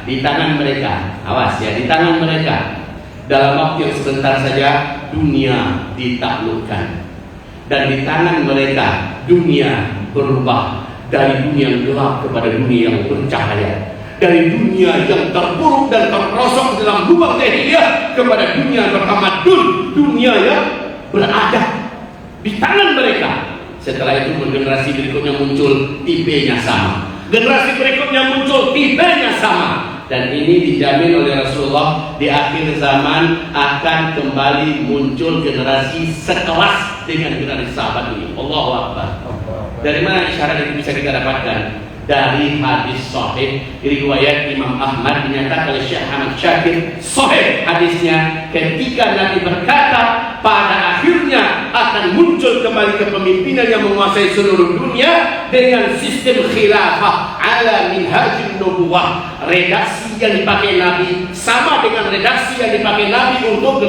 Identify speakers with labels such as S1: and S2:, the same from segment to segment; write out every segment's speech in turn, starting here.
S1: di tangan mereka, awas ya, di tangan mereka dalam waktu yang sebentar saja dunia ditaklukkan, dan di tangan mereka dunia berubah dari dunia yang gelap kepada dunia yang bercahaya, dari dunia yang terpuruk dan terperosok dalam lubang jahiliyah kepada dunia bertamadun, dunia yang beradab di tangan mereka. Setelah itu generasi berikutnya muncul, tipenya sama, generasi berikutnya muncul, tipenya sama, dan ini dijamin oleh Rasulullah di akhir zaman akan kembali muncul generasi sekelas dengan generasi sahabat ini. Allahu Akbar. Dari mana isyarat itu bisa kita dapatkan? Dari hadis sahih riwayat Imam Ahmad, dinyatakan oleh Syekh Ahmad Syakir sahih hadisnya, ketika Nabi berkata pada akhirnya akan muncul kembali kepemimpinan yang menguasai seluruh dunia dengan sistem khilafah ala minhajin nubuwah. Redaksi yang dipakai Nabi sama dengan redaksi yang dipakai Nabi untuk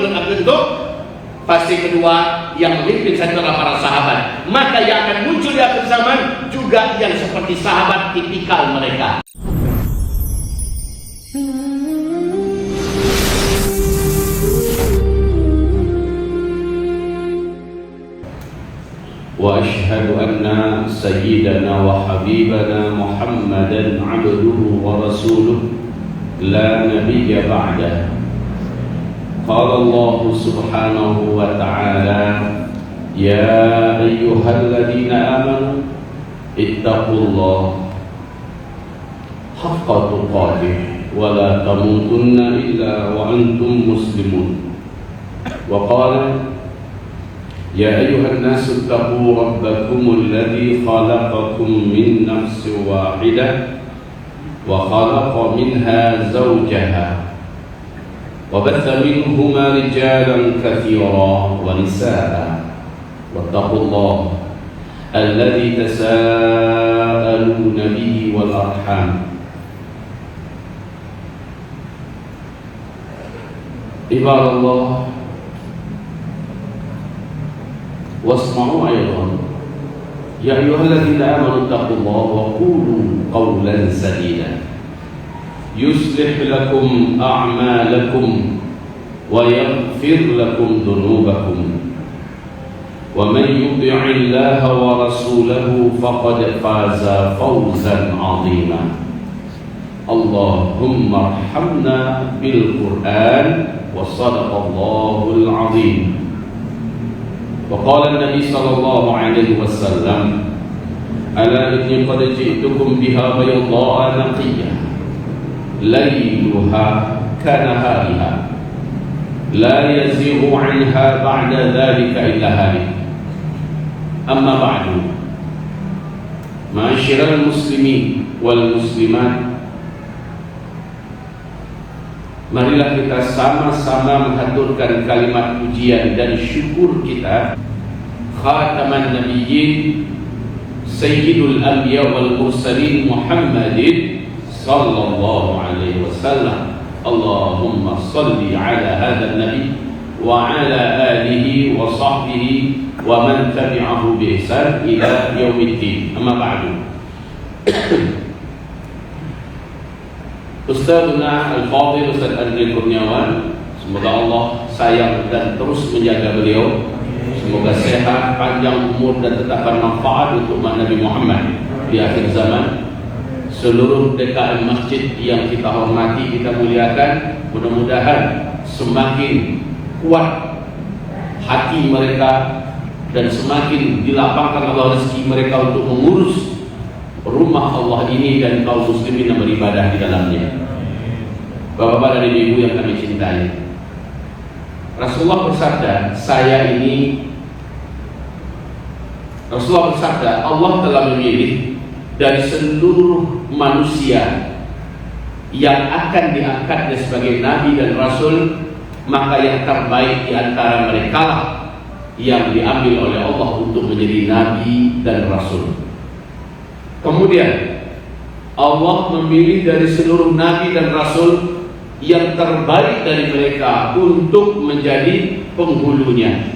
S1: fase kedua yang memimpin adalah para sahabat. Maka yang akan muncul di akhir zaman juga yang seperti sahabat tipikal mereka. Wa ashhadu anna sayyidana wa habibana Muhammadan abduhu wa rasuluh la nabiyya ba'dah. قال الله سبحانه وتعالى يا أيها الذين آمنوا اتقوا الله حق تقاته ولا تموتن إلا وأنتم مسلمون. وقال يا أيها الناس اتقوا ربكم الذي خلقكم من نفس واحدة وخلق منها زوجها وبث منهما رجالا كثيرا ونساء واتقوا الله الذي تساءلون به والأرحام عباد الله واسمعوا أيضا يا أيها الذين آمنوا اتقوا الله وقولوا قولا سديدا يصلح لكم أعمالكم ويغفر لكم ذنوبكم ومن يطع الله ورسوله فقد فاز فوزا عظيما. اللهم ارحمنا بالقرآن وصدق الله العظيم. وقال النبي صلى الله عليه وسلم ألا إني قد جئتكم بها بيضاء نقية ليلها كنهارها لا يزيغ عنها بعد ذلك إلا هالك. أما بعد معاشر المسلمين والmuslimat, marilah kita sama-sama menghaturkan kalimat pujian dan syukur kita khataman nabiyyin sayyidul anbiya wal mursalin Muhammadin sallallahu alaihi wasallam. Allahumma salli ala hadha nabi wa ala alihi wa sahbihi wa man tabi'ahu bi ihsan ila yaumiddin. Amma ba'du. Ustadzuna Al-Fadhil Ustadz Andri Kurniawan, semoga Allah sayang dan terus menjaga beliau. Semoga sehat, panjang umur dan tetap bermanfaat untuk umat Nabi Muhammad di akhir zaman. Seluruh DKM masjid yang kita hormati, kita muliakan, mudah-mudahan semakin kuat hati mereka dan semakin dilapangkan Allah rezeki mereka untuk mengurus rumah Allah ini dan kaum muslimin yang beribadah di dalamnya. Bapak-bapak dan ibu yang kami cintai, Rasulullah bersabda, Rasulullah bersabda, Allah telah memilih dari seluruh manusia yang akan diangkatnya sebagai nabi dan rasul, maka yang terbaik di antara mereka lah yang diambil oleh Allah untuk menjadi nabi dan rasul. Kemudian Allah memilih dari seluruh nabi dan rasul yang terbaik dari mereka untuk menjadi penghulunya,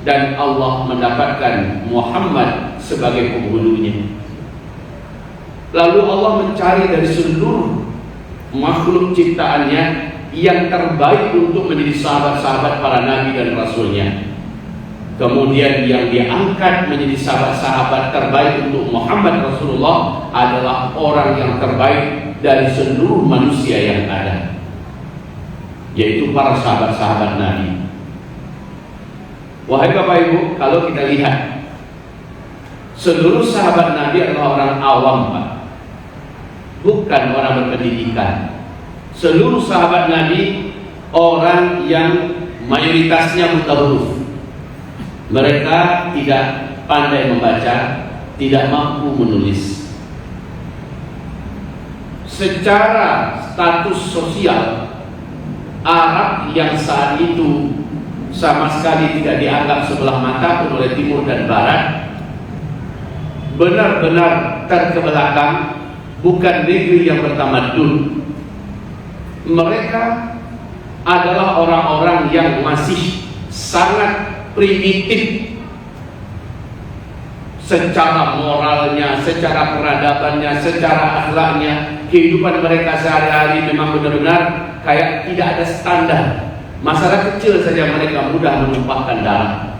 S1: dan Allah mendapatkan Muhammad sebagai penghulunya. Lalu Allah mencari dari seluruh makhluk ciptaannya yang terbaik untuk menjadi sahabat-sahabat para nabi dan rasulnya. Kemudian yang diangkat menjadi sahabat-sahabat terbaik untuk Muhammad Rasulullah adalah orang yang terbaik dari seluruh manusia yang ada, yaitu para sahabat-sahabat Nabi. Wahai Bapak Ibu, kalau kita lihat, seluruh sahabat Nabi adalah orang awam, Pak, bukan orang berpendidikan. Seluruh sahabat Nabi orang yang mayoritasnya buta huruf. Mereka tidak pandai membaca, tidak mampu menulis. Secara status sosial, Arab yang saat itu sama sekali tidak dianggap sebelah mata pun oleh timur dan barat, benar-benar terkebelakang, bukan negeri yang bertamadun. Mereka adalah orang-orang yang masih sangat primitif secara moralnya, secara peradabannya, secara akhlaknya. Kehidupan mereka sehari-hari memang benar-benar kayak tidak ada standar. Masalah kecil saja mereka mudah menumpahkan darah.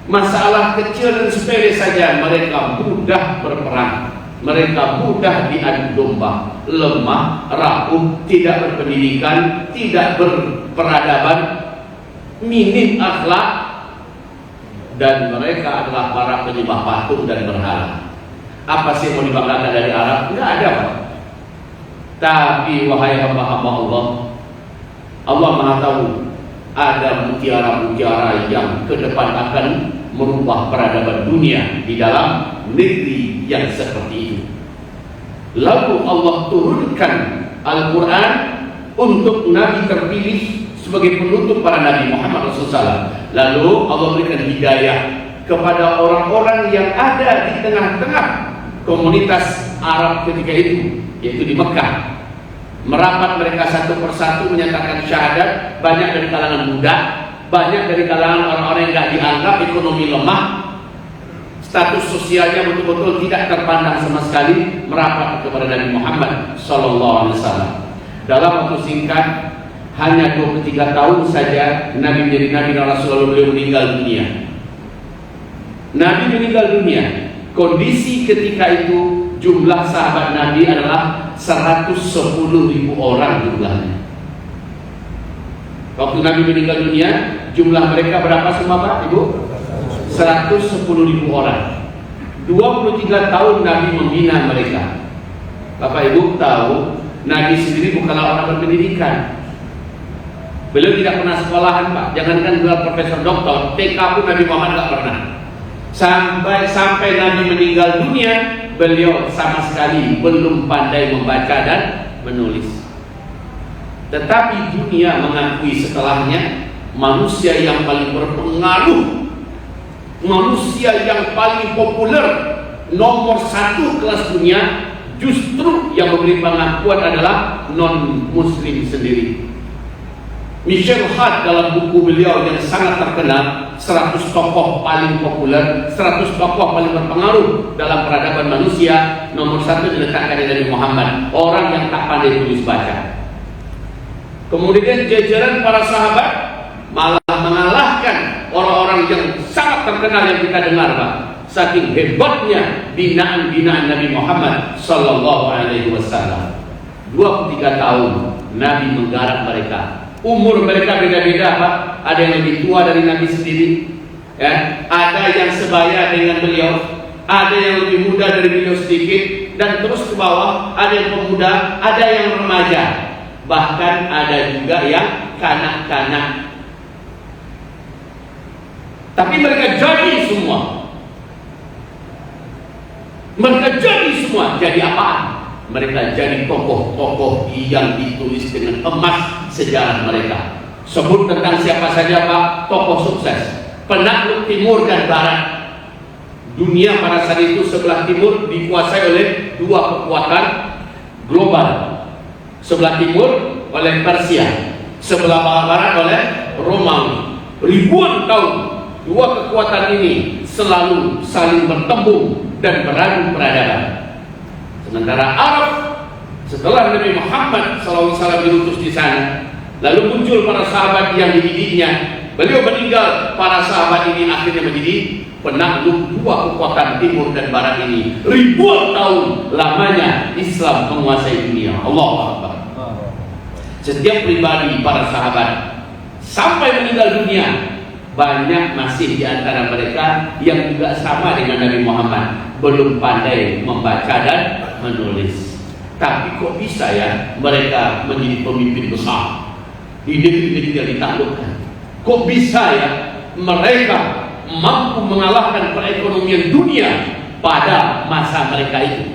S1: Masalah kecil dan sepele saja mereka mudah berperang. Mereka mudah diadu domba, lemah, rapuh, tidak berpendidikan, tidak berperadaban, minim akhlak, dan mereka adalah para penyembah patung dan berhala. Apa sih yang mau dibanggakan dari Arab? Enggak ada, Pak. Tapi wahai hamba-hamba Allah, Allah Maha tahu ada mutiara-mutiara yang ke depan akan merubah peradaban dunia di dalam negeri yang seperti itu. Lalu Allah turunkan Al-Quran untuk Nabi terpilih sebagai penutup para Nabi Muhammad SAW. Lalu Allah berikan hidayah kepada orang-orang yang ada di tengah-tengah komunitas Arab ketika itu, yaitu di Mekah. Merapat mereka satu persatu menyatakan syahadat. Banyak dari kalangan muda, banyak dari kalangan orang-orang yang tidak dianggap, ekonomi lemah, status sosialnya betul-betul tidak terpandang sama sekali, merapat kepada Nabi Muhammad SAW. Dalam waktu singkat, hanya 23 tahun saja Nabi menjadi Nabi dan Rasulullah, beliau meninggal dunia. Nabi meninggal dunia. Kondisi ketika itu jumlah sahabat Nabi adalah 110.000 orang jumlahnya. Waktu Nabi meninggal dunia, jumlah mereka berapa semua, Pak, Ibu? 110.000 orang. 23 tahun Nabi membina mereka. Bapak Ibu tahu, Nabi sendiri bukanlah orang berpendidikan. Beliau tidak pernah sekolahan, Pak. Jangankan gelar profesor doktor, TK pun Nabi Muhammad tidak pernah. Sampai Nabi meninggal dunia, beliau sama sekali belum pandai membaca dan menulis. Tetapi dunia mengakui setelahnya, manusia yang paling berpengaruh, manusia yang paling populer, nomor 1 kelas dunia, justru yang memberi pengakuan adalah non-muslim sendiri. Michel Hart dalam buku beliau yang sangat terkenal, 100 tokoh paling populer, 100 tokoh paling berpengaruh dalam peradaban manusia, nomor 1 diletakkan dari Muhammad, orang yang tak pandai tulis baca. Kemudian jajaran para sahabat malah mengalahkan orang-orang yang sangat terkenal yang kita dengar, Pak. Saking hebatnya binaan-binaan Nabi Muhammad Sallallahu Alaihi Wasallam. 23 tahun Nabi menggarap mereka. Umur mereka beda-beda, Pak. Ada yang lebih tua dari Nabi sendiri, ya. Ada yang sebaya dengan beliau, ada yang lebih muda dari beliau sedikit, dan terus ke bawah ada yang pemuda, ada yang remaja, bahkan ada juga yang kanak-kanak. Tapi mereka jadi semua. Mereka jadi semua. Jadi apaan? Mereka jadi tokoh-tokoh yang ditulis dengan emas sejarah mereka. Sebut tentang siapa saja, Pak, tokoh sukses, penakluk timur dan barat. Dunia pada saat itu sebelah timur dikuasai oleh dua kekuatan global. Sebelah timur oleh Persia, sebelah barat oleh Romawi. Ribuan tahun dua kekuatan ini selalu saling bertembung dan beradu peradaban. Sementara Arab Setelah Nabi Muhammad SAW diutus di sana, lalu muncul para sahabat yang dididiknya. Beliau meninggal, para sahabat ini akhirnya menjadi penakluk dua kekuatan timur dan barat ini. Ribuan tahun lamanya Islam menguasai dunia. Allahu Akbar. Setiap pribadi para sahabat sampai meninggal dunia, banyak masih di antara mereka yang juga sama dengan Nabi Muhammad, belum pandai membaca dan menulis. Tapi kok bisa ya mereka menjadi pemimpin besar di negeri-negeri yang ditaklukkan? Kok bisa ya mereka mampu mengalahkan perekonomian dunia pada masa mereka itu?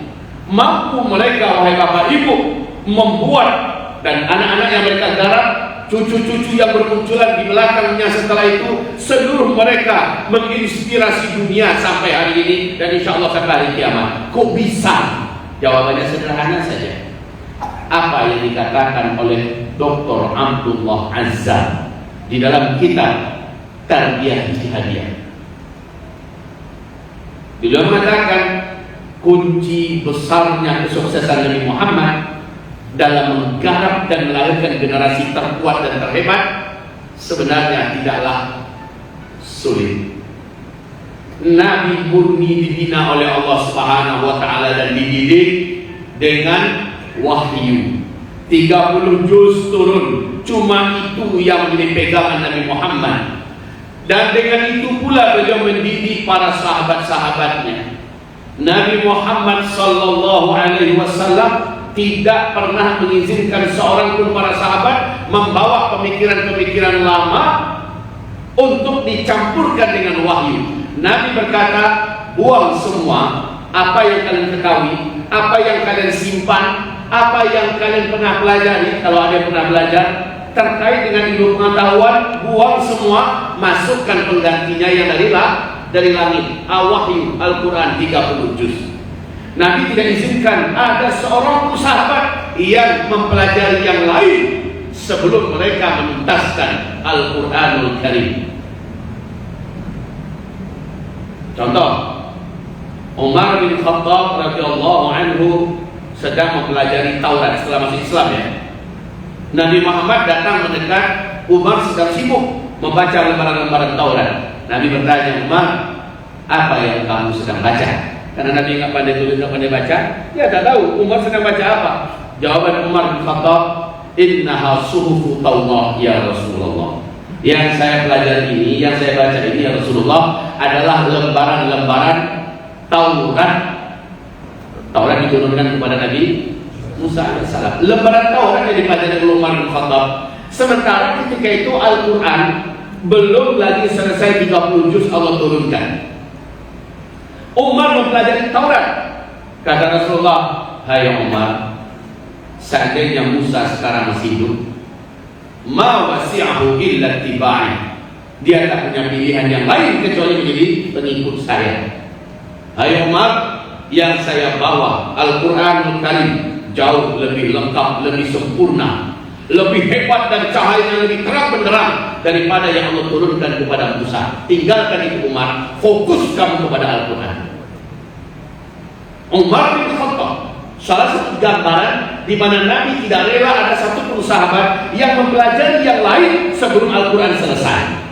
S1: Mampu mereka, wahai bapak ibu, membuat dan anak-anak yang mereka garap, cucu-cucu yang bermunculan di belakangnya setelah itu, seluruh mereka menginspirasi dunia sampai hari ini dan insya Allah sampai hari kiamat. Kok bisa? Jawabannya sederhana saja. Apa yang dikatakan oleh Dr. Abdullah Azza di dalam kitab Tarbiyah Jihadiyah. Beliau mengatakan kunci besarnya kesuksesan Nabi Muhammad dalam menggarap dan melahirkan generasi terkuat dan terhebat sebenarnya tidaklah sulit. Nabi murni dibina oleh Allah Subhanahu wa taala dan dididik dengan wahyu. 30 juz turun, cuma itu yang menjadi pegangan Nabi Muhammad. Dan dengan itu pula beliau mendidik para sahabat-sahabatnya. Nabi Muhammad sallallahu alaihi wasallam tidak pernah mengizinkan seorang pun para sahabat membawa pemikiran-pemikiran lama untuk dicampurkan dengan wahyu. Nabi berkata, buang semua apa yang kalian ketahui, apa yang kalian simpan, apa yang kalian pernah pelajari, kalau ada yang pernah belajar terkait dengan ilmu pengetahuan, buang semua, masukkan penggantinya yang dari langit. Al-Wahyu, Al-Quran 30 juz. Nabi tidak izinkan ada seorang pun sahabat yang mempelajari yang lain sebelum mereka menuntaskan Al-Quranul Karim. Contoh, Umar bin Khattab radhiyallahu anhu sedang mempelajari Taurat setelah masuk Islam ya. Nabi Muhammad datang mendekat, Umar sedang sibuk membaca lembaran-lembaran Taurat. Nabi bertanya, Umar, apa yang kamu sedang baca? Karena Nabi nggak pandai tulis, nggak pandai baca, dia tak tahu Umar sedang baca apa. Jawaban Umar bin Khattab, innaha suhufu Taurat ya Rasulullah. Yang saya pelajari ini, yang saya baca ini ya Rasulullah adalah lembaran-lembaran Taurat. Taurat diturunkan kepada Nabi Musa AS. Lembaran Taurat yang dipelajari oleh Umar bin Khattab. Sementara ketika itu Al-Quran belum lagi selesai 30 juz Allah turunkan. Umar mempelajari Taurat. Kata Rasulullah, hai Umar, seandainya Musa sekarang masih hidup, ma wasi'ahu illa tiba'i, dia tak punya pilihan yang lain kecuali menjadi pengikut saya. Hai Umar, yang saya bawa Al-Quranul Karim jauh lebih lengkap, lebih sempurna, lebih hebat dan cahayanya lebih terang benderang daripada yang Allah turunkan kepada Musa. Tinggalkan itu Umar, fokus kamu kepada Al-Quran. Umar bin Khattab salah satu gambaran di mana Nabi tidak rela ada satu pun sahabat yang mempelajari yang lain sebelum Al-Quran selesai.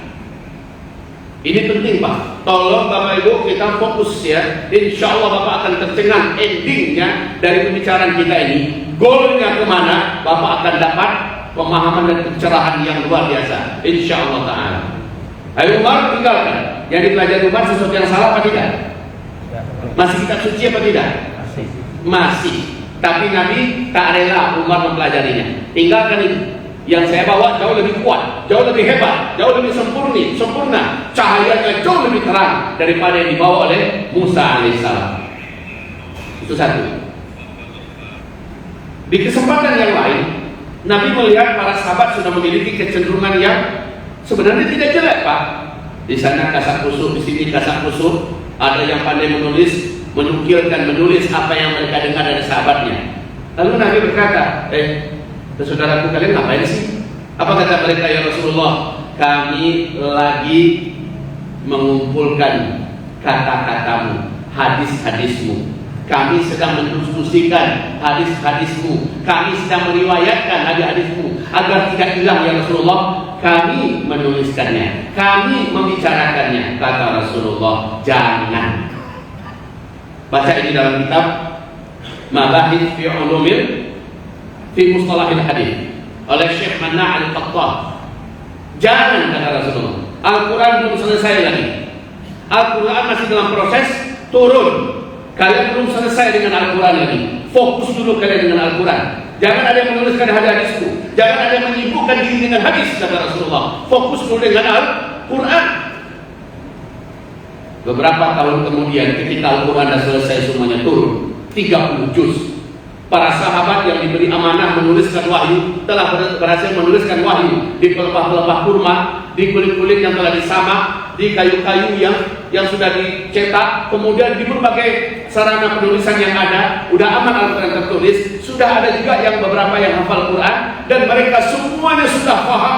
S1: Ini penting Pak. Tolong Bapak Ibu kita fokus ya. Insya Allah Bapak akan tercengang endingnya dari pembicaraan kita ini. Goalnya kemana? Bapak akan dapat pemahaman dan pencerahan yang luar biasa. Insya Allah Ta'ala. Ayo Umar tinggalkan. Yang dipelajari Umar sesuatu yang salah apa tidak? Masih kitab suci apa tidak? Masih. Tapi Nabi tak rela Umar mempelajarinya. Tinggalkan itu. Yang saya bawa jauh lebih kuat, jauh lebih hebat, jauh lebih sempurna, cahayanya jauh lebih terang daripada yang dibawa oleh Musa alaihissalam. Itu satu. Di kesempatan yang lain, Nabi melihat para sahabat sudah memiliki kecenderungan yang sebenarnya tidak jelek Pak. Di sana kasak kusuk, di sini kasak kusuk. Ada yang pandai menulis, menulis apa yang mereka dengar dari sahabatnya. Lalu Nabi berkata, saudaraku kalian ngapain sih? Apa kata mereka ya Rasulullah? Kami lagi mengumpulkan kata-katamu, hadis-hadismu. Kami sedang mendiskusikan hadis-hadismu, kami sedang meriwayatkan hadis-hadismu agar tidak hilang ya Rasulullah. Kami menuliskannya, kami membicarakannya. Kata Rasulullah, jangan. Baca ini dalam kitab Mabahith fi Mustalahil Hadis oleh Syekh Manna' Al-Qattan. Jangan, kata Rasulullah. Al-Quran belum selesai lagi. Al-Quran masih dalam proses turun. Kalian belum selesai dengan Al-Quran lagi. Fokus dulu kalian dengan Al-Quran. Jangan ada yang menuliskan hadis-hadisku. Jangan ada yang menyibukkan diri dengan hadis, kata Rasulullah. Fokus dulu dengan Al-Quran. Beberapa tahun kemudian ketika Al-Quran sudah selesai semuanya turun 30 juz, para sahabat yang diberi amanah menuliskan wahyu telah berhasil menuliskan wahyu di pelepah-pelepah kurma, di kulit-kulit yang telah disamak, di kayu-kayu yang sudah dicetak, kemudian di berbagai sarana penulisan yang ada. Udah aman Al-Quran tertulis. Sudah ada juga yang beberapa yang hafal Quran, dan mereka semuanya sudah paham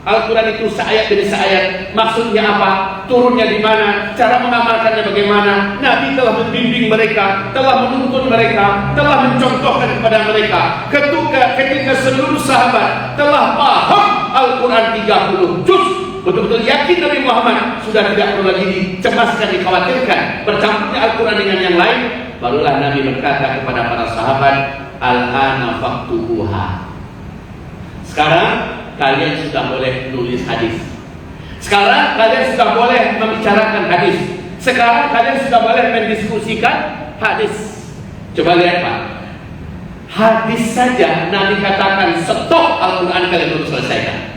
S1: Al-Quran itu seayat demi seayat, maksudnya apa, turunnya di mana, cara mengamalkannya bagaimana. Nabi telah membimbing mereka, telah menuntun mereka, telah mencontohkan kepada mereka. Ketika seluruh sahabat telah paham Al-Quran 30 juz, betul-betul yakin Nabi Muhammad sudah tidak perlu lagi dicemaskan, dikhawatirkan bercampurnya Al-Quran dengan yang lain, barulah Nabi berkata kepada para sahabat, al-ana faktubuha. Sekarang kalian sudah boleh nulis hadis. Sekarang kalian sudah boleh membicarakan hadis. Sekarang kalian sudah boleh mendiskusikan hadis. Coba lihat Pak, hadis saja Nabi katakan stop, Al-Quran kalian belum selesaikan.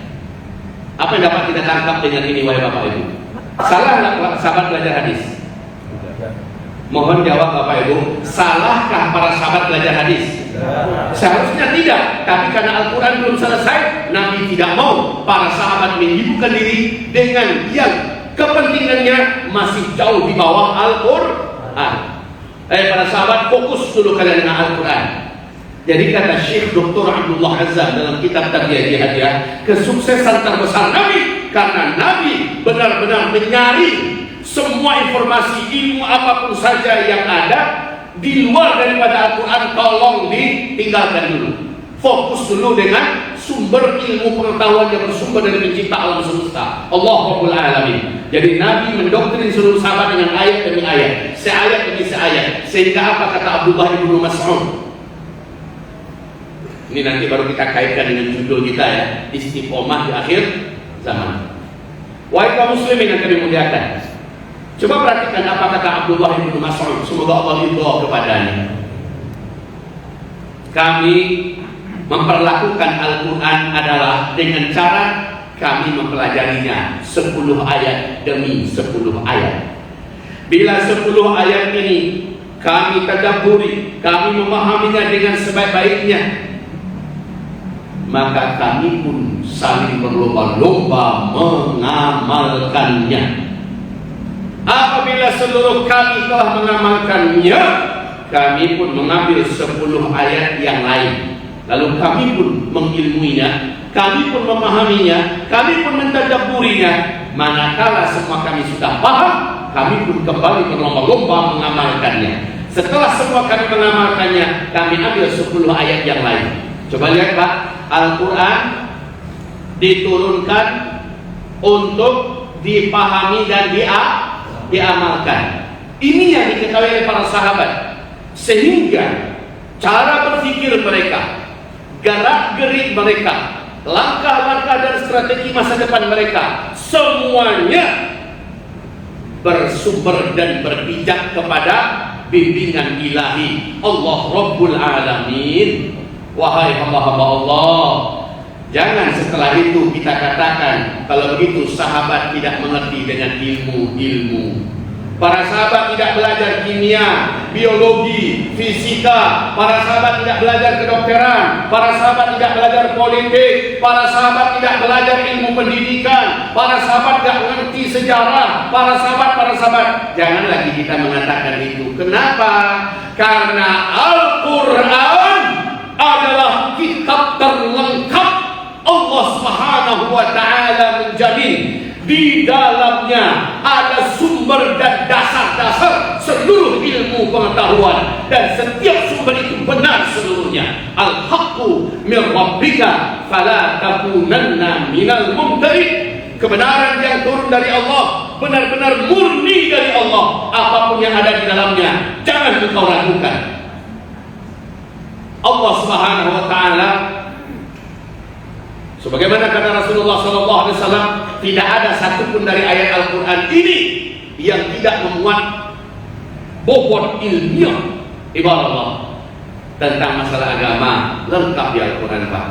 S1: Apa yang dapat kita tangkap dengan ini, wahai Bapak Ibu? Salah nggak sahabat belajar hadis? Mohon jawab Bapak Ibu, salahkah para sahabat belajar hadis? Seharusnya tidak, tapi karena Al-Quran belum selesai, Nabi tidak mau para sahabat menyibukkan diri dengan yang kepentingannya masih jauh di bawah Al-Quran. Para sahabat, fokus dulu kalian dengan Al-Quran. Jadi kata Syekh Dr. Abdullah Azzam dalam kitab Tarbiyah Hadiah, kesuksesan terbesar Nabi karena Nabi benar-benar menyaring semua informasi ilmu apapun saja yang ada di luar daripada Al-Quran, tolong ditinggalkan dulu. Fokus dulu dengan sumber ilmu pengetahuan yang bersumber dari pencipta alam semesta, Allah Rabbul Alamin. Jadi Nabi mendoktrin seluruh sahabat dengan ayat demi ayat, seayat demi seayat. Sehingga apa kata Abdullah ibnu Mas'ud? Ini nanti baru kita kaitkan dengan judul kita ya, istiqomah di akhir zaman. Wahai kaum muslimin yang kami muliakan, coba perhatikan apa kata Abdullah bin Mas'ud, semoga Allah ridho kepadanya. Kami memperlakukan Al-Quran adalah dengan cara kami mempelajarinya 10 ayat demi 10 ayat. Bila 10 ayat ini kami tadabburi, kami memahaminya dengan sebaik-baiknya, maka kami pun saling berlomba-lomba mengamalkannya. Apabila seluruh kami telah mengamalkannya, kami pun mengambil 10 ayat yang lain, lalu kami pun mengilmuinya, kami pun memahaminya, kami pun mentadabburinya. Manakala semua kami sudah paham, kami pun kembali berlomba-lomba mengamalkannya. Setelah semua kami mengamalkannya, kami ambil 10 ayat yang lain. Coba lihat Pak, Al-Quran diturunkan untuk dipahami dan diamalkan. Ini yang diketahui oleh para sahabat, sehingga cara berpikir mereka, gerak-gerik mereka, langkah-langkah dan strategi masa depan mereka, semuanya bersumber dan berpijak kepada bimbingan ilahi Allah Rabbul Alamin. Wahai hamba-hamba Allah, jangan setelah itu kita katakan kalau begitu sahabat tidak mengerti dengan ilmu-ilmu. Para sahabat tidak belajar kimia, biologi, fisika. Para sahabat tidak belajar kedokteran. Para sahabat tidak belajar politik. Para sahabat tidak belajar ilmu pendidikan. Para sahabat tidak mengerti sejarah. Para sahabat. Jangan lagi kita mengatakan itu. Kenapa? Karena Al-Quran adalah kitab terlengkap. Allah Subhanahu wa Ta'ala menjamin di dalamnya ada sumber dan dasar-dasar seluruh ilmu pengetahuan, dan setiap sumber itu benar seluruhnya. Al-haqqu min rabbika fala takunanna minal mumtarin. Kebenaran yang turun dari Allah benar-benar murni dari Allah. Apapun yang ada di dalamnya jangan engkau ragukan. Allah Subhanahu wa taala, sebagaimana kata Rasulullah SAW, tidak ada satupun dari ayat Al-Quran ini yang tidak memuat bobot ilmiah ibarat Allah. Tentang masalah agama lengkap di Al-Quran, Pak.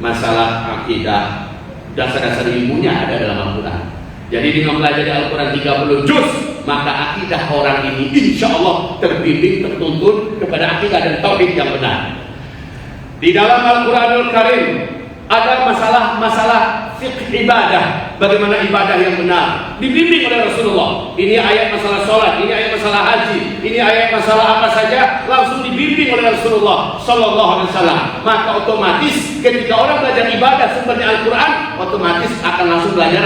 S1: Masalah akidah, dasar-dasar ilmunya ada dalam Al-Quran. Jadi dengan belajar Al-Quran 30 juz, maka akidah orang ini insya Allah terbimbing, tertuntun kepada akidah dan tauhid yang benar. Di dalam Al-Quranul Karim ada masalah fiqh ibadah, bagaimana ibadah yang benar, dibimbing oleh Rasulullah. Ini ayat masalah sholat, ini ayat masalah haji, ini ayat masalah apa saja, langsung dibimbing oleh Rasulullah Sallallahu Alaihi Wasallam. Maka otomatis ketika orang belajar ibadah sumbernya Al-Quran, otomatis akan langsung belajar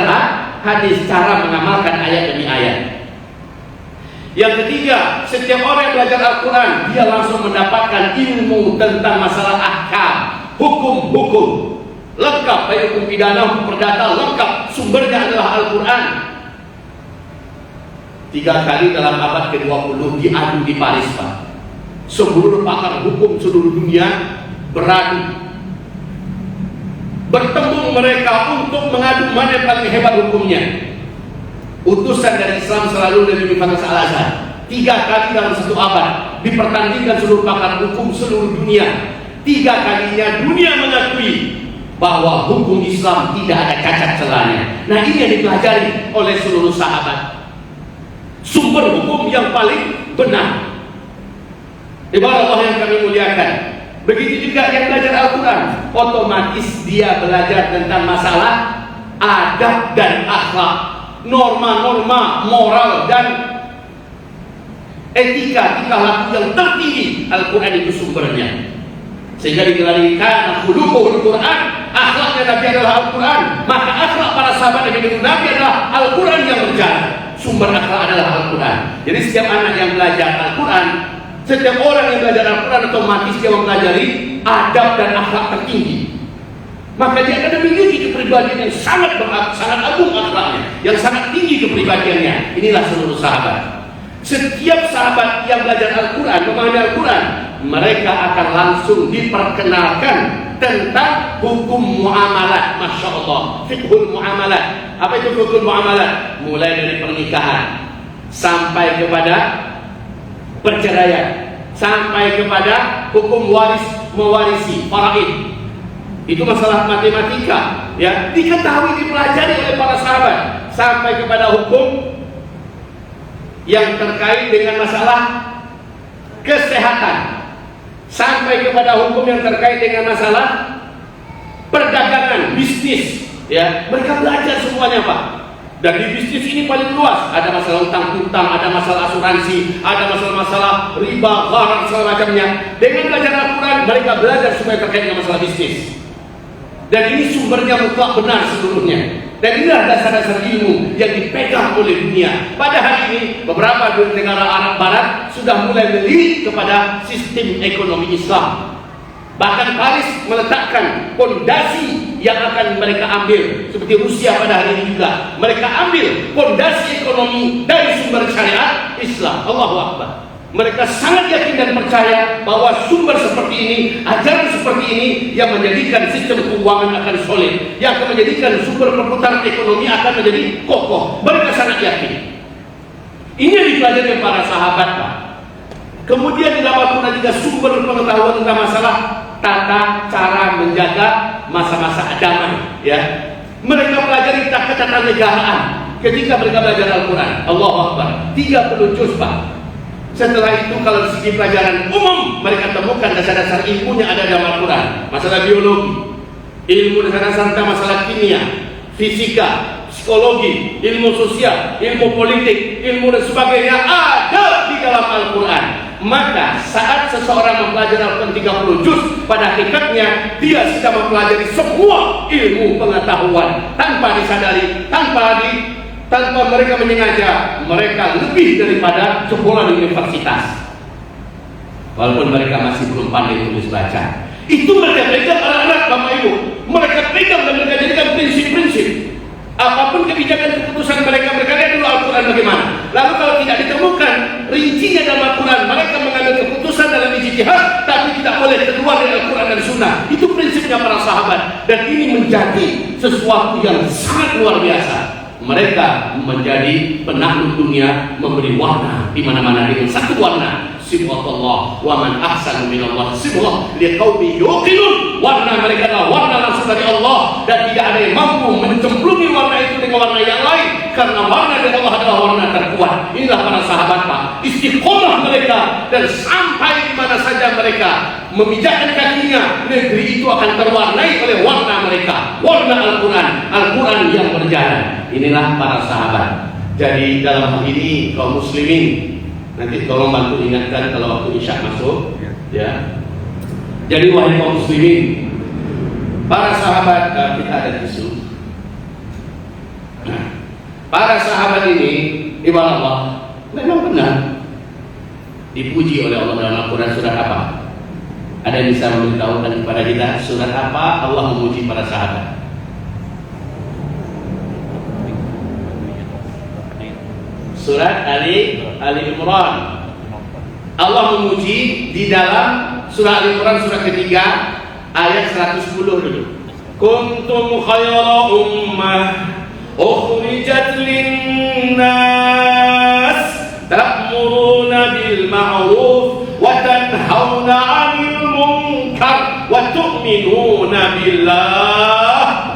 S1: hadis, cara mengamalkan ayat demi ayat. Yang ketiga, setiap orang yang belajar Al-Quran, dia langsung mendapatkan ilmu tentang masalah ahkam, hukum-hukum lengkap, baik hukum pidana, hukum perdata, lengkap. Sumbernya adalah Al-Quran. 3 kali dalam abad ke-20 diadu di Paris, Pak. Seluruh pakar hukum seluruh dunia beradu, bertemu mereka untuk mengadu mana yang paling hebat hukumnya. Utusan dari Islam selalu dari Universitas Al-Azhar. 3 kali dalam 1 abad dipertandingkan seluruh pakar hukum seluruh dunia. 3 kalinya dunia mengakui bahwa hukum Islam tidak ada cacat celahnya. Nah, ini yang dipelajari oleh seluruh sahabat. Sumber hukum yang paling benar. Ibarat Allah yang kami muliakan. Begitu juga yang belajar Al-Quran, otomatis dia belajar tentang masalah adab dan akhlak, norma-norma moral dan etika, tingkah laku yang tertinggi. Al-Quran itu sumbernya. Sehingga digelari kana khuluquhul Quran, akhlaknya Nabi adalah Al-Quran. Maka akhlak para sahabat Nabi adalah Al-Quran yang berjalan. Sumber akhlak adalah Al-Quran. Jadi setiap anak yang belajar Al-Quran, setiap orang yang belajar Al-Quran, otomatis dia mempelajari adab dan akhlak tertinggi. Maka dia akan memiliki kepribadian yang sangat agung akhlaknya, yang sangat tinggi kepribadiannya. Inilah seluruh sahabat. Setiap sahabat yang belajar Al-Quran, memahami Al-Quran, mereka akan langsung diperkenalkan tentang hukum muamalat. Masya Allah, fiqhul muamalat. Apa itu fiqhul muamalat? Mulai dari pernikahan sampai kepada perceraian, sampai kepada hukum waris mewarisi, faraid. Itu masalah matematika, ya, diketahui, dipelajari oleh para sahabat, sampai kepada hukum yang terkait dengan masalah kesehatan, sampai kepada hukum yang terkait dengan masalah perdagangan, bisnis, ya. Mereka belajar semuanya, Pak. Dan di bisnis ini paling luas, ada masalah utang-utang, ada masalah asuransi, ada masalah riba, gharar, segala macamnya. Dengan belajar Al-Quran, mereka belajar supaya terkait dengan masalah bisnis. Dan ini sumbernya mutlak benar seluruhnya. Dan inilah dasar-dasar ilmu yang dipegang oleh dunia. Pada hari ini, beberapa negara Arab Barat sudah mulai melirik kepada sistem ekonomi Islam. Bahkan Paris meletakkan fondasi yang akan mereka ambil. Seperti Rusia pada hari ini juga, mereka ambil fondasi ekonomi dari sumber syariat Islam. Allahu Akbar. Mereka sangat yakin dan percaya bahwa sumber seperti ini, ajaran seperti ini yang menjadikan sistem keuangan akan solid, yang akan menjadikan sumber perputaran ekonomi akan menjadi kokoh. Mereka sangat yakin. Ini yang dipelajari para sahabat, Pak. Kemudian di dalam Al-Quran juga sumber pengetahuan tentang masalah tata cara menjaga masa-masa damai, ya. Mereka pelajari ketatanegaraan ketika mereka belajar Al-Quran. Allahu Akbar. 30 juz, Pak. Setelah itu kalau di segi pelajaran umum, mereka temukan dasar-dasar ilmu yang ada dalam Al-Quran. Masalah biologi, ilmu dasar-dasar tentang masalah kimia, fisika, psikologi, ilmu sosial, ilmu politik, ilmu dan sebagainya ada di dalam Al-Quran. Maka saat seseorang mempelajari Al-Quran 30 juz, pada hakikatnya dia sedang mempelajari semua ilmu pengetahuan tanpa disadari, tanpa tanpa mereka menyengaja, mereka lebih daripada jebolan universitas. Walaupun mereka masih belum pandai tulis baca, itu mereka pegang anak-anak Bapak Ibu. Mereka pegang dan mereka jadikan prinsip-prinsip. Apapun kebijakan keputusan mereka lihat dulu Al-Quran bagaimana. Lalu kalau tidak ditemukan rincinya dalam Al-Quran, mereka mengambil keputusan dalam ijtihad, tapi tidak boleh keluar dari Al-Quran dan Sunnah. Itu prinsipnya para sahabat, dan ini menjadi sesuatu yang sangat luar biasa. Mereka menjadi penakluk dunia, memberi warna di mana-mana dengan satu warna. Sibghatullah wa man ahsanu minallah sibghah liqaumin yuqinun. Warna mereka adalah warna langsung dari Allah, dan tidak ada yang mampu mencemplungi warna itu dengan warna yang lain, karena warna dari Allah adalah warna terkuat. Inilah para sahabat, Pak, istiqomah mereka, dan sampai di mana saja mereka memijakkan kakinya, negeri itu akan terwarnai oleh warna mereka, warna Al-Quran, Al-Quran yang berjalan. Inilah para sahabat. Jadi dalam hal ini kaum muslimin, nanti tolong bantu ingatkan kalau waktu Isya masuk, ya. Jadi wahai kaum muslimin, para sahabat, kita ada tisu. Nah, para sahabat ini, ibarat Allah, memang benar dipuji oleh Allah dalam Al-Quran. Surat apa? Ada yang bisa memberitahukan kepada kita surat apa Allah memuji para sahabat? Surat Ali Imran. Allah memuji di dalam surah Ali Imran surat ketiga ayat 110 dulu. Kuntum khayra ummah ukhrijat linnas ta'muruna bil ma'ruf wa tanhauna 'anil munkar wa tu'minuna billah.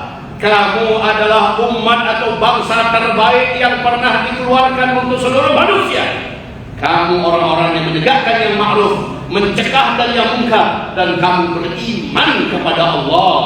S1: Kamu adalah umat atau bangsa terbaik yang pernah dikeluarkan untuk seluruh manusia. Kamu orang-orang yang menegakkan yang ma'ruf, mencegah dari yang munkar, dan kamu beriman kepada Allah.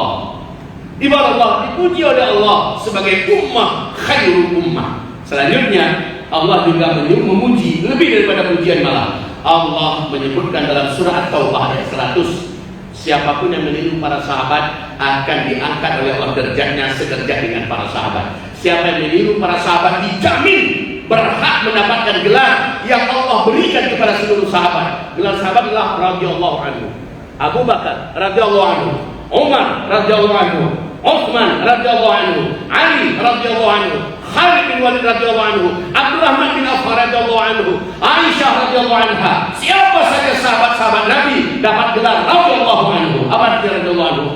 S1: Ibarat Allah dipuji oleh Allah sebagai ummah khairul ummah. Selanjutnya Allah juga memuji lebih daripada pujian malah. Allah menyebutkan dalam surah At-Taubah ayat 100, siapapun yang meniru para sahabat akan diangkat oleh Allah derajatnya sederajat dengan para sahabat. Siapa yang meniru para sahabat dijamin berhak mendapatkan gelar yang Allah berikan kepada seluruh sahabat. Gelar sahabat adalah radhiyallahu anhu. Abu Bakar radhiyallahu anhu, Umar radhiyallahu anhu, Utsman radhiyallahu anhu, Ali radhiyallahu anhu, Khalid bin Walid radhiyallahu anhu, Abdurrahman bin Auf radhiyallahu anhu, Aisyah radhiyallahu anha. Siapa saja sahabat-sahabat Nabi dapat gelar radhiyallahu anhu. Apa arti radhiyallahu anhu?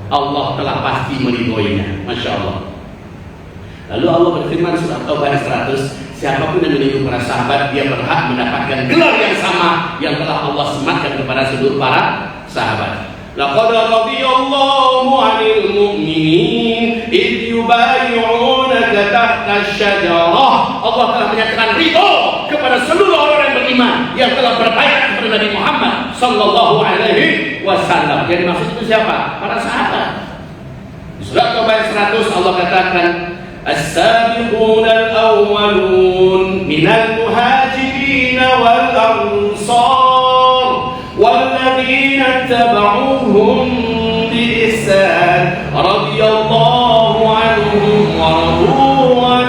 S1: Allah telah pasti meridhoinya. Masya Allah. Lalu Allah berfirman surah Taubah 100, siapapun yang meniru para sahabat, dia berhak mendapatkan gelar yang sama yang telah Allah sematkan kepada seluruh para sahabat. Laqad radiyallahu 'anil mu'minin idh yubayyi'unaka tahta asy-syajarah. Allah telah menyatakan ridho kepada seluruh orang yang beriman yang telah berbaiat kepada Nabi Muhammad sallallahu alaihi wasallam. Jadi maksud itu siapa? Para sahabat. Di surat Taubah 100 Allah katakan as-sabiquna al-awwalun minal muhajirin wal ansar walladzina tabauhum bi ihsan radhiyallahu anhum wa radu an.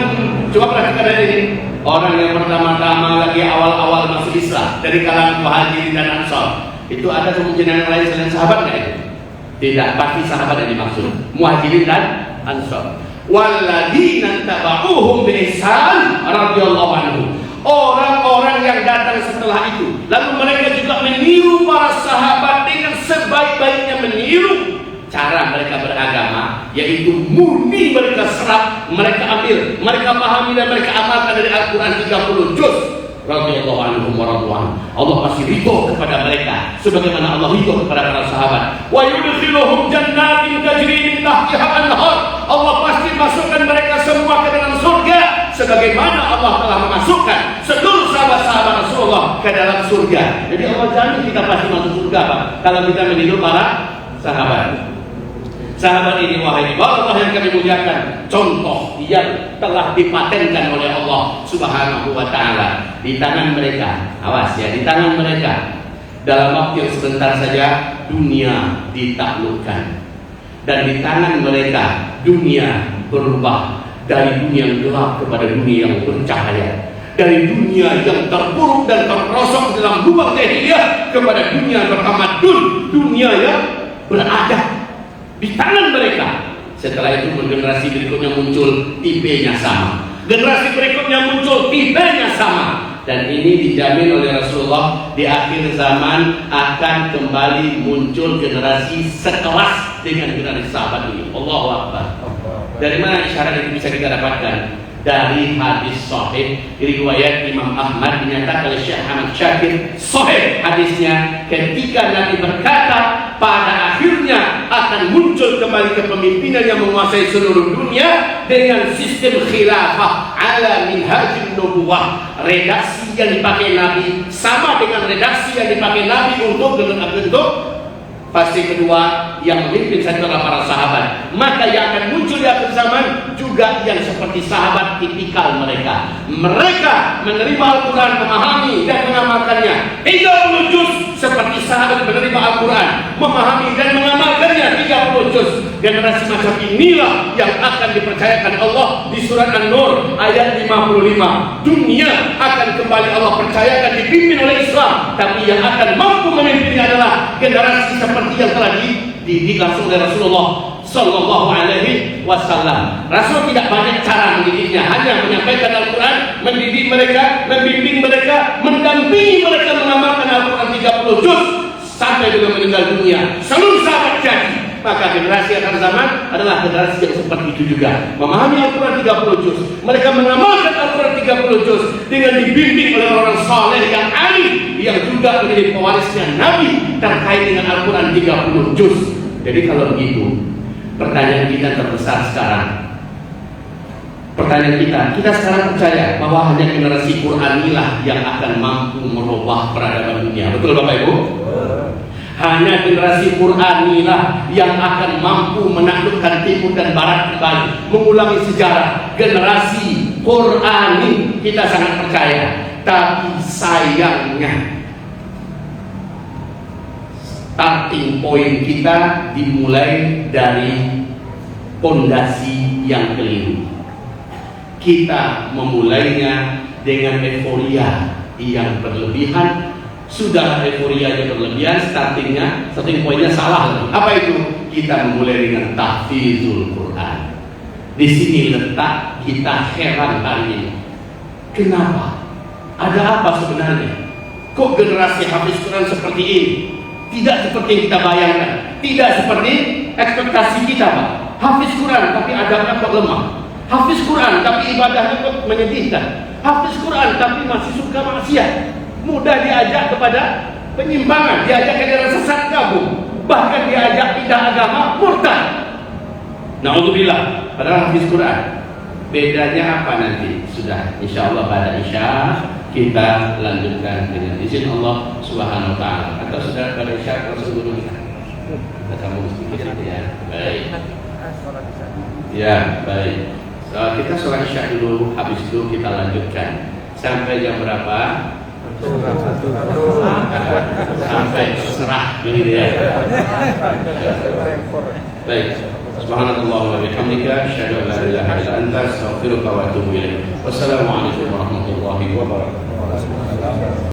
S1: Coba perhatikan ini. Orang yang pertama-tama lagi awal-awal masuk Islam dari kalangan muhajirin dan ansar, itu ada kemungkinan yang lain selain sahabat nggak itu? Tidak, pasti sahabat yang dimaksud, muhajirin dan ansar. Walladzina tabauhum bi ihsan radhiyallahu anhu. Orang-orang yang datang setelah itu, lalu mereka juga meniru para sahabat dengan sebaik-baiknya meniru cara mereka beragama, yaitu murni mereka serap, mereka ambil, mereka pahami dan mereka amalkan dari Al-Quran 30 juz. Radhiyallahu anhum wa radwan. Allah pasti ridho kepada mereka sebagaimana Allah ridho kepada para sahabat. Wa yudkhiluhum jannatin tajri min tahtiha al-anhar. Allah pasti masukkan mereka semua ke dalam surga sebagaimana Allah telah memasukkan seluruh sahabat-sahabat Rasulullah ke dalam surga. Jadi Allah jamin kita pasti masuk surga, Pak, kalau kita meniru para sahabat. Sahabat ini wahai Allah yang kami muliakan, contoh yang telah dipatenkan oleh Allah Subhanahu wa taala di tangan mereka. Awas ya, di tangan mereka dalam waktu yang sebentar saja dunia ditaklukkan, dan di tangan mereka dunia berubah dari dunia yang gelap kepada dunia yang bercahaya, dari dunia yang terpuruk dan terperosok dalam lubang jahiliyah kepada dunia bertamadun, dunia yang beradab di tangan mereka. Setelah itu generasi berikutnya muncul, tipenya sama. Generasi berikutnya muncul, tipenya sama. Dan ini dijamin oleh Rasulullah, di akhir zaman akan kembali muncul generasi sekelas dengan generasi sahabat ini. Allahu Akbar. Dari mana isyarat ini bisa kita dapatkan? Dari hadis sahih riwayat Imam Ahmad, dinyatakan oleh Syekh Ahmad Syakir sahih hadisnya, ketika Nabi berkata pada akhirnya akan muncul kembali kepemimpinan yang menguasai seluruh dunia dengan sistem khilafah ala minhajin nubuwah. Redaksi yang dipakai Nabi sama dengan redaksi yang dipakai Nabi untuk fase kedua yang memimpin adalah para sahabat. Maka yang akan muncul di akhir zaman juga yang seperti sahabat tipikal mereka. Mereka menerima Al-Quran, memahami dan mengamalkannya 30 juz seperti sahabat menerima Al-Quran, memahami dan mengamalkannya 30 juz. Generasi macam inilah yang akan dipercayakan Allah di surat An-Nur ayat 55. Dunia akan kembali Allah percayakan dipimpin oleh Islam, tapi yang akan mampu memimpinnya adalah generasi seperti yang telah dididik langsung oleh Rasulullah Sallallahu Alaihi Wasallam. Rasul tidak banyak cara mendidiknya, hanya menyampaikan Al-Quran, mendidik mereka, membimbing mereka, mendampingi mereka mengamalkan Al-Quran 30 juz sampai beliau meninggal dunia. Seluruh sahabat jadi. Maka generasi akhir zaman adalah generasi yang seperti itu juga, memahami Al-Quran 30 juz, mereka mengamalkan Al-Quran 30 juz dengan dibimbing oleh orang saleh yang alim, yang juga menjadi pewarisnya Nabi terkait dengan Al-Quran 30 juz. Jadi kalau begitu, pertanyaan kita terbesar sekarang, pertanyaan kita sekarang percaya bahwa hanya generasi Qur'anilah yang akan mampu merubah peradaban dunia. Betul Bapak Ibu? Hanya generasi Qur'anilah yang akan mampu menaklukkan timur dan barat kembali, mengulangi sejarah. Generasi Qur'ani kita sangat percaya. Tapi sayangnya starting point kita dimulai dari pondasi yang keliru. Kita memulainya dengan euforia yang berlebihan. Sudah euforianya berlebihan, starting pointnya salah. Apa itu? Kita memulai dengan tahfizul Quran. Di sini letak kita heran hari ini. Kenapa? Ada apa sebenarnya? Kok generasi hafiz Quran seperti ini? Tidak seperti yang kita bayangkan, tidak seperti ekspektasi kita, Pak. Hafiz Quran tapi adabnya kok lemah. Hafiz Quran tapi ibadahnya kok menyedihkan. Hafiz Quran tapi masih suka maksiat, mudah diajak kepada penyimpangan, diajak ke jalan sesat gabung, bahkan diajak pindah agama, murtad. Na'udzubillah. Padahal hafiz Quran. Bedanya apa nanti? Sudah insya Allah pada isya kita lanjutkan dengan izin Allah Subhanahu wa ta'ala. Atau sudah pada isya langsung dulu kita sambung sedikit ya. Baik. Ya, baik. Kita sholat isya dulu, habis itu kita lanjutkan sampai jam berapa? Sampai serah begitu ya. Baik. Subhanallah wa bihamdika asyhadu an la ilaha illa anta astaghfiruka wa atubu ilaik. Wassalamualaikum warahmatullahi wabarakatuh.